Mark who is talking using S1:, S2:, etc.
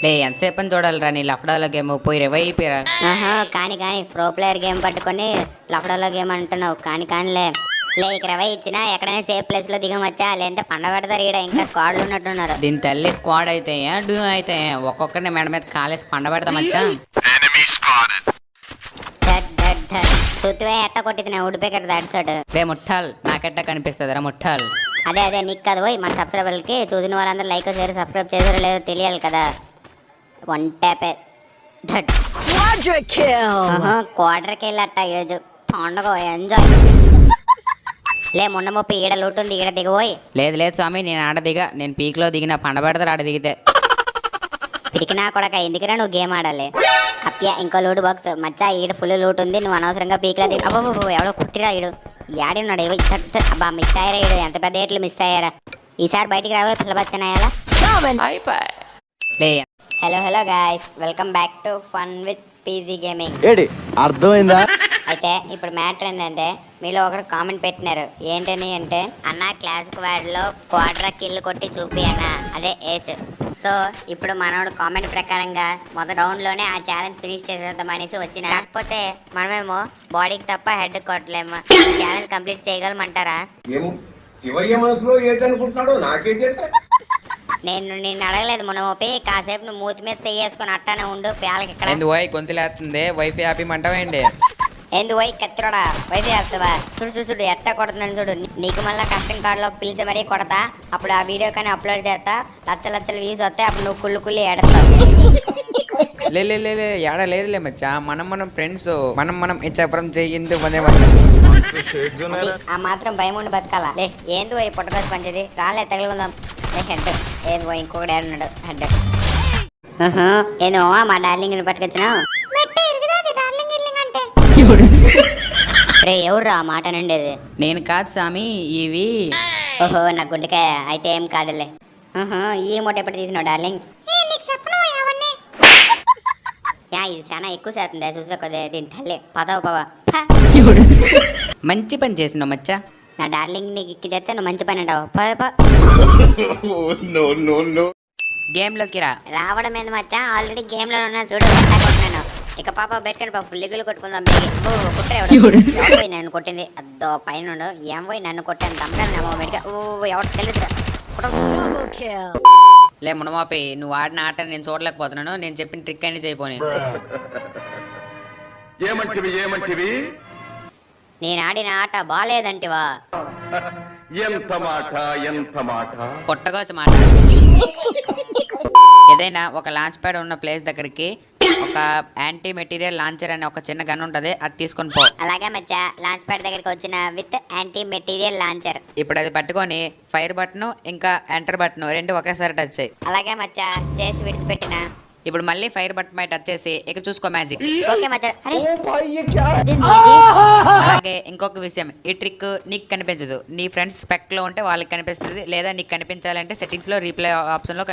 S1: లే ఎంతసేపు అని చూడాలిరా నీ లఫడాలో గేమ్ పోయి రివై అయిపోయిరా.
S2: ఆహా కానీ ప్రో ప్లేయర్ గేమ్ పట్టుకొని లఫడాలో గేమ్ అంటున్నావు కానిలే ఇక రవై ఇచ్చినా ఎక్కడైనా సేఫ్ ప్లేస్ లో దిగమచ్చా లేదంటే పండ పెడతారు ఈడ ఇంకా స్క్వాడ్లు ఉన్నట్టున్నారు.
S1: దీని తల్లి స్క్వాడ్ అయితే డూ అయితే ఒక్కొక్కరిని మెడ మీద కాలేసి పండ పెడతామచ్చా.
S2: సుత్వే ఎట్ట కొట్టింది ఉడిపోయి దాడిసాడు.
S1: రే ముఠాల్ నాకెట్టా కనిపిస్తుందిరా ముఠాల్.
S2: అదే నీకు కదా పోయి మన సబ్స్క్రైబర్లకి చూసిన వాళ్ళందరూ లైక్ షేర్ సబ్స్క్రైబ్ చేసారో లేదో తెలియాలి కదా. వన్ ట్యాపే క్వార్టర్ కిల్ అట్ట ఈరోజు పండుగ ఎంజాయ్. లే మొన్న ముప్పై ఈడ లోటు ఉంది ఈడ దిగబోయి.
S1: లేదు స్వామి నేను ఆడ దిగా నేను పీక్ లో దిగిన పండ పెడతారు ఆడ దిగితే.
S2: పిరికినా కొడక ఎందుకురా నువ్వు గేమ్ ఆడాలి. అప్యా ఇంకో లూట్ బాక్స్ మచ్చా ఈడ ఫుల్ లూట్ ఉంది నువ్వు అనవసరంగా పీక్ లో దిగి అబ్బో ఎవడో కుట్టిరా ఈడు యాడున్నాడు అబ్బా మిస్ అయ్యారా ఈడు ఎంత పెద్ద ఏట్లు మిస్ అయ్యారా. ఈసారి బయటికి రావే పిల్లబచ్చనాయాలా.
S1: లే
S2: hello guys welcome back to fun with PG gaming.
S3: అర్థమైందా?
S2: అయితే ఇప్పుడు మ్యాటర్ ఏంటంటే మీలో ఒకరు కామెంట్ పెట్టినారు ఏంటని అంటే అన్న క్లాస్ వాడిలో క్వార్టర్ కిల్ కొట్టి చూపి అన్న అదే ఏస్. సో ఇప్పుడు మనోడు కామెంట్ ప్రకారంగా మొదటి రౌండ్ లోనే ఆ ఛాలెంజ్ ఫినిష్ చేసేద్దాం అనేసి వచ్చిన. కాకపోతే మనమేమో బాడీకి తప్ప హెడ్ కొట్టలేము. ఈ ఛాలెంజ్ కంప్లీట్ చేయగలమంటారా?
S4: శివయ్య మనసులో ఏంటనుకుంటున్నాడో నాకేంటి.
S2: నేను అడగలేదు మొన్న మోపి కాసేపు నువ్వు మూతి మీద చెయ్యేసుకొని అట్టానే ఉండు పేలకి ఇక్కడ
S1: ఎందుకు గొంతులేస్తుంది వైఫై ఆపిమంటావేంటి.
S2: ఏంది పోయి కత్తిరోడా వైఫై ఆపుతావా. చూడు ఎట్టా కొడుతున్నాను చూడు. నీకు మళ్ళీ కష్టం కార్డులోకి పిలిచి మరీ కొడతా. అప్పుడు ఆ వీడియో కానీ అప్లోడ్ చేస్తా. లచ్చల వ్యూస్ వస్తాయి. అప్పుడు నువ్వు కుళ్ళి ఎడతావు.
S1: లే ఏడ లేదులే మచ్చా మనం ఫ్రెండ్స్ మనం ఇచ్చాపురం చెయ్యింది
S2: ఆ మాత్రం భయం ఉండి బతకాలా. లే ఏంది పోయి పుట్టకోసి పంచేది రాలే తగులుకుందాం. హెడ్ ఏది పోయి ఇంకొకటి ఏడున్నాడు హెడ్. ఏదో మా డార్లింగ్ పట్టుకొచ్చినావు. ఎవరు ఆ మాట నుండేది?
S1: నేను కాదు స్వామి ఇవి.
S2: ఓహో నా గుండెకాయ అయితే ఏం కాదులే. ఈ మూట ఎప్పుడు తీసినావు డార్లింగ్? ఇది చాలా ఎక్కువ శాతం చూసా కొద్ది దీని తల్లి పదవ పవ.
S1: మంచి పని చేసినావు మచ్చా.
S2: నా డార్లింగ్ నీకు ఎక్కి చేస్తే నువ్వు మంచి పని అంటావు.
S1: గేమ్ లోకి రా.
S2: రావడం ఏంది మచ్చా ఆల్రెడీ గేమ్ లో ఉన్నా చూడు ఎట్లా కొట్టినాను. ఇక పాప పెట్టుకుని పాప ఫుల్లిగులు కొట్టుకుందాం. కుట్రే నన్ను కొట్టింది అద్దో పైన ఏం పోయి నన్ను కొట్టాను దమ్ముగా ఎవరు తెలుసురా.
S1: లే మునమాపి నువ్వు ఆడిన ఆట నేను చూడలేకపోతున్నాను. నేను చెప్పిన ట్రిక్ అని చేయపోని.
S4: ఏమంటివి
S2: నేను ఆడిన ఆట బాలేదంటివా?
S4: ఎంత మాట
S1: పొట్టగోసి మాట. ఏదైనా ఒక లాంచ్ ప్యాడ్ ఉన్న ప్లేస్ దగ్గరికి ఒక యాంటీ మెటీరియల్ లాంచర్ అనే ఒక చిన్న గన్ ఉంటది అది తీసుకొని పో.
S2: అలాగే మచ్చా లాంచ్ ప్యాడ్ దగ్గరికి వచ్చిన విత్ యాంటీ మెటీరియల్ లాంచర్.
S1: ఇప్పుడు అది పట్టుకొని ఫైర్ బటన్ ఇంకా ఎంటర్ బటన్ రెండు ఒకేసారి టచ్ చేయి.
S2: అలాగే మచ్చా చేసి విడిచిపెట్టిన.
S1: ఇప్పుడు మళ్ళీ ఫైర్ బటన్ పై టచ్ చేసి ఇక చూసుకో మ్యాజిక్.
S2: ఓకే మచ్చా.
S1: అలాగే ఇంకొక విషయం ఈ ట్రిక్ నీకు కనిపించదు. నీ ఫ్రెండ్స్ స్పెక్ లో ఉంటే వాళ్ళకి కనిపిస్తుంది. లేదా నీకు కనిపించాలంటే సెట్టింగ్స్ లో రీప్లే ఆప్షన్ లో